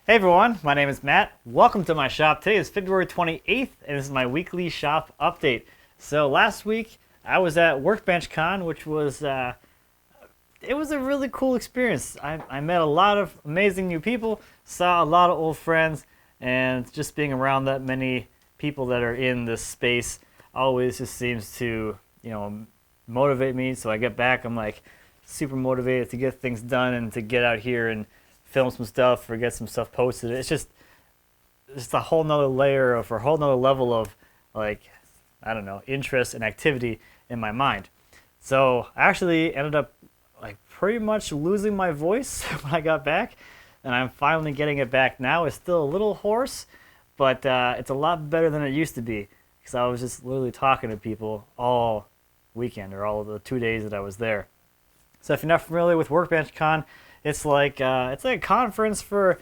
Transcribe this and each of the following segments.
Hey everyone, my name is Matt. Welcome to my shop. Today is February 28th and this is my weekly shop update. So last week I was at WORKBENCHcon, which was it was a really cool experience. I met a lot of amazing new people, saw a lot of old friends, and just being around that many people that are in this space always just seems to, motivate me. So I get back, I'm like super motivated to get things done and to get out here and film some stuff or get some stuff posted. It's just a whole nother layer of, or a whole nother level of, interest and activity in my mind. So I actually ended up pretty much losing my voice when I got back, and I'm finally getting it back now. It's still a little hoarse, but it's a lot better than it used to be, because I was just literally talking to people all weekend, or all of the 2 days that I was there. So if you're not familiar with WORKBENCHcon, it's like a conference for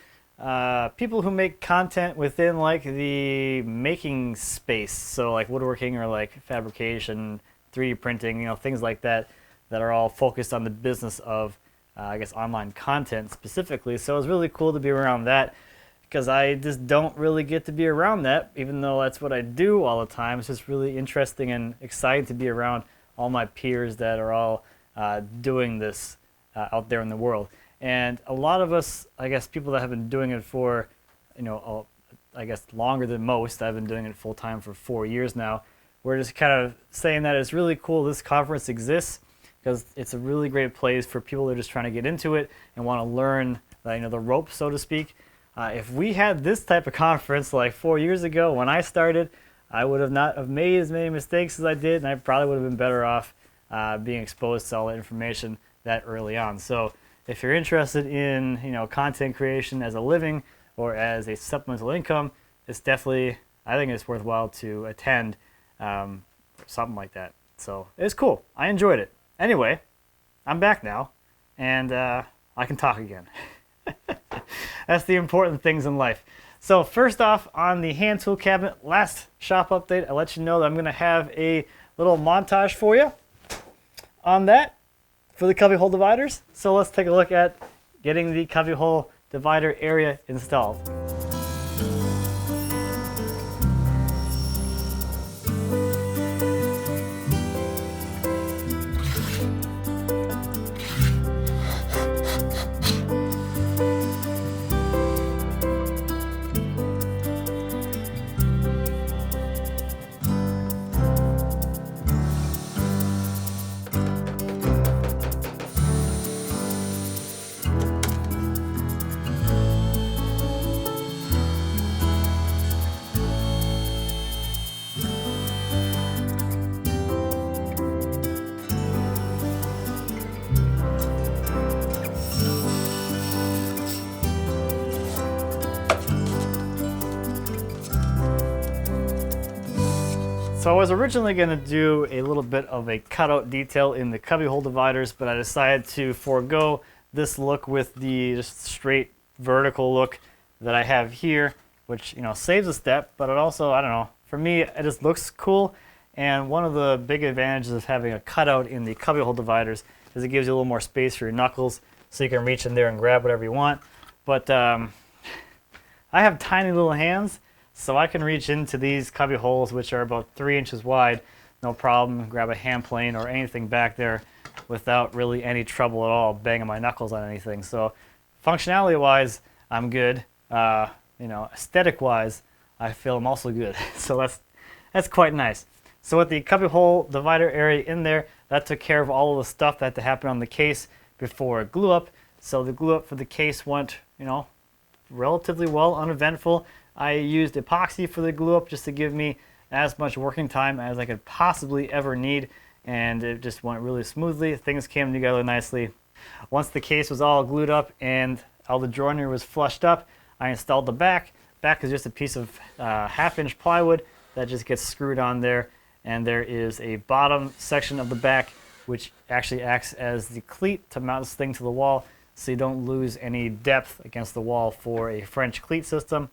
people who make content within the making space. So like woodworking or fabrication, 3D printing, things like that are all focused on the business of online content specifically. So it's really cool to be around that, because I just don't really get to be around that, even though that's what I do all the time. It's just really interesting and exciting to be around all my peers that are all doing this out there in the world. And a lot of us, people that have been doing it for, longer than most. I've been doing it full time for 4 years now. We're just kind of saying that it's really cool this conference exists, because it's a really great place for people that are just trying to get into it and want to learn, the ropes, so to speak. If we had this type of conference like 4 years ago when I started, I would have not have made as many mistakes as I did, and I probably would have been better off being exposed to all that information that early on. So if you're interested in content creation as a living or as a supplemental income, it's definitely, I think it's worthwhile to attend something like that. So it's cool. I enjoyed it. Anyway, I'm back now, and I can talk again. That's the important things in life. So first off, on the hand tool cabinet, last shop update, I let you know that I'm going to have a little montage for you on that for the cubbyhole dividers. So let's take a look at getting the cubbyhole divider area installed. So I was originally going to do a little bit of a cutout detail in the cubbyhole dividers, but I decided to forego this look with the just straight vertical look that I have here, which saves a step, but it also, I don't know, for me it just looks cool. And one of the big advantages of having a cutout in the cubbyhole dividers is it gives you a little more space for your knuckles, so you can reach in there and grab whatever you want. But I have tiny little hands, so I can reach into these cubby holes, which are about 3 inches wide, no problem, grab a hand plane or anything back there without really any trouble at all banging my knuckles on anything. So functionality wise, I'm good. Aesthetic wise, I feel I'm also good. So that's quite nice. So with the cubbyhole divider area in there, that took care of all of the stuff that had to happen on the case before glue up. So the glue up for the case went, relatively well, uneventful. I used epoxy for the glue up just to give me as much working time as I could possibly ever need, and it just went really smoothly. Things came together nicely. Once the case was all glued up and all the joinery was flushed up, I installed the back. Back is just a piece of 1/2 inch plywood that just gets screwed on there, and there is a bottom section of the back which actually acts as the cleat to mount this thing to the wall, so you don't lose any depth against the wall for a French cleat system.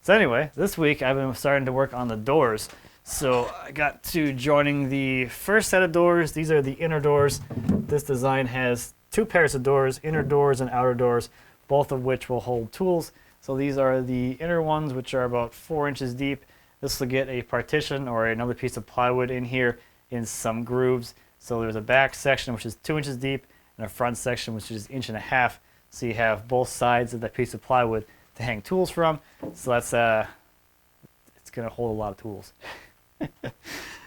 So anyway, this week I've been starting to work on the doors. So I got to joining the first set of doors. These are the inner doors. This design has 2 pairs of doors, inner doors and outer doors, both of which will hold tools. So these are the inner ones, which are about 4 inches deep. This will get a partition or another piece of plywood in here in some grooves. So there's a back section which is 2 inches deep and a front section which is 1.5 inches. So you have both sides of that piece of plywood to hang tools from. So that's it's gonna hold a lot of tools.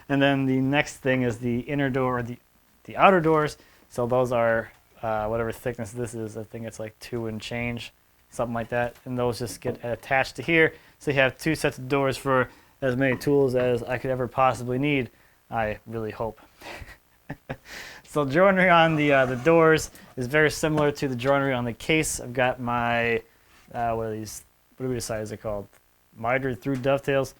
And then the next thing is the inner door, or the outer doors. So those are whatever thickness this is. I think it's like 2 and change, something like that. And those just get attached to here. So you have 2 sets of doors for as many tools as I could ever possibly need. I really hope. So joinery on the doors is very similar to the joinery on the case. I've got my, what are these, what do we decide is it called? Mitered through dovetails.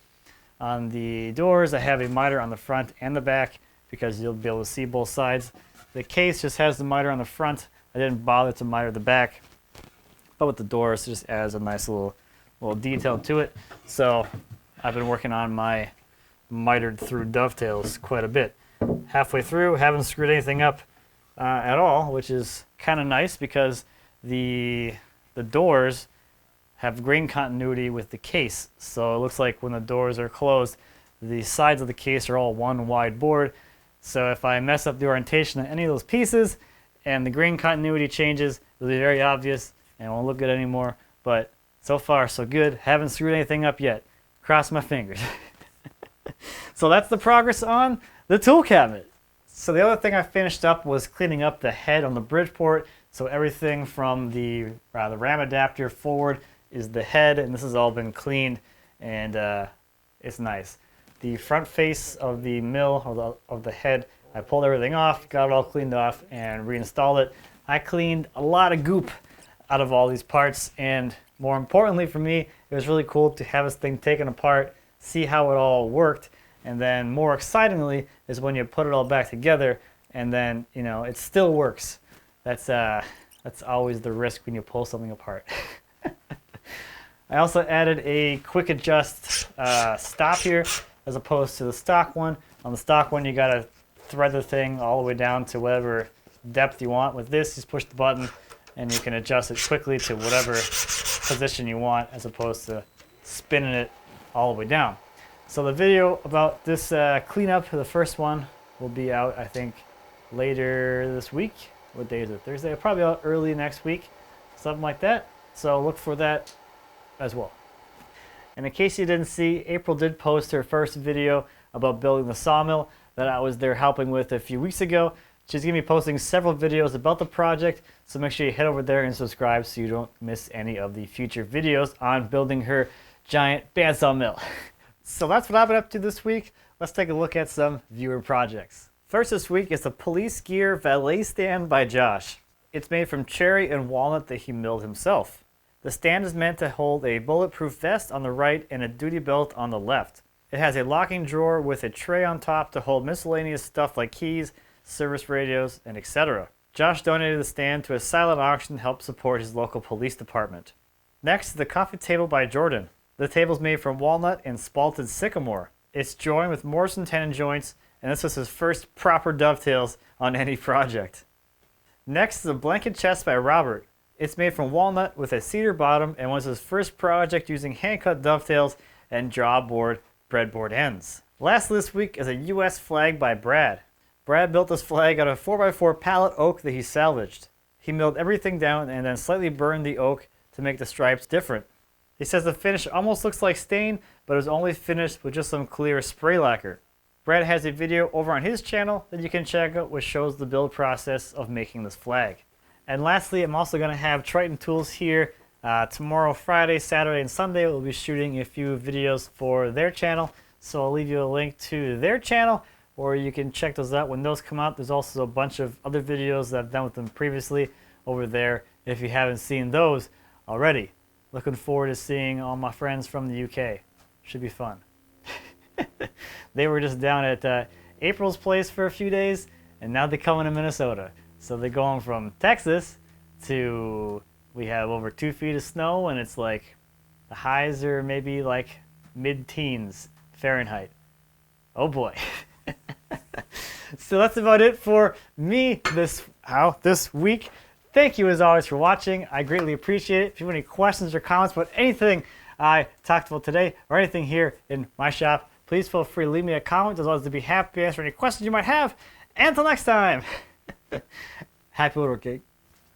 On the doors, I have a miter on the front and the back because you'll be able to see both sides. The case just has the miter on the front. I didn't bother to miter the back, but with the doors, it just adds a nice little detail to it. So I've been working on my mitered through dovetails quite a bit. Halfway through, haven't screwed anything up at all, which is kind of nice because the doors have grain continuity with the case. So it looks like when the doors are closed, the sides of the case are all one wide board. So if I mess up the orientation of any of those pieces and the grain continuity changes, it'll be very obvious and it won't look good anymore. But so far, so good. Haven't screwed anything up yet. Cross my fingers. So that's the progress on the tool cabinet. So the other thing I finished up was cleaning up the head on the Bridgeport. So everything from the ram adapter forward is the head, and this has all been cleaned, and it's nice. The front face of the mill, or of the head, I pulled everything off, got it all cleaned off, and reinstalled it. I cleaned a lot of goop out of all these parts, and more importantly for me, it was really cool to have this thing taken apart, see how it all worked, and then more excitingly is when you put it all back together, and then, you know, it still works. That's always the risk when you pull something apart. I also added a quick adjust stop here as opposed to the stock one. On the stock one, you gotta thread the thing all the way down to whatever depth you want. With this, just push the button and you can adjust it quickly to whatever position you want as opposed to spinning it all the way down. So the video about this cleanup, the first one, will be out, I think, later this week. What day is it? Thursday? Probably out early next week, something like that. So look for that as well. And in case you didn't see, April did post her first video about building the sawmill that I was there helping with a few weeks ago. She's going to be posting several videos about the project, so make sure you head over there and subscribe so you don't miss any of the future videos on building her giant bandsaw mill. So that's what I've been up to this week. Let's take a look at some viewer projects. First this week is the Police Gear Valet stand by Josh. It's made from cherry and walnut that he milled himself. The stand is meant to hold a bulletproof vest on the right and a duty belt on the left. It has a locking drawer with a tray on top to hold miscellaneous stuff like keys, service radios, and etc. Josh donated the stand to a silent auction to help support his local police department. Next is the coffee table by Jordan. The table is made from walnut and spalted sycamore. It's joined with Morrison tenon joints, and this was his first proper dovetails on any project. Next is a blanket chest by Robert. It's made from walnut with a cedar bottom and was his first project using hand-cut dovetails and drawboard breadboard ends. Last this week is a US flag by Brad. Brad built this flag out of 4x4 pallet oak that he salvaged. He milled everything down and then slightly burned the oak to make the stripes different. He says the finish almost looks like stain, but it was only finished with just some clear spray lacquer. Brad has a video over on his channel that you can check out which shows the build process of making this flag. And lastly, I'm also going to have Tritan Tools here tomorrow, Friday, Saturday, and Sunday. We'll be shooting a few videos for their channel, so I'll leave you a link to their channel, or you can check those out when those come out. There's also a bunch of other videos that I've done with them previously over there if you haven't seen those already. Looking forward to seeing all my friends from the UK. Should be fun. They were just down at April's place for a few days, and now they're coming to Minnesota. So they're going from Texas to, we have over 2 feet of snow, and it's like, the highs are maybe like mid-teens Fahrenheit. Oh boy. So that's about it for me this week. Thank you as always for watching. I greatly appreciate it. If you have any questions or comments about anything I talked about today or anything here in my shop, please feel free to leave me a comment, as well as to be happy to answer any questions you might have. And until next time, happy woodworking.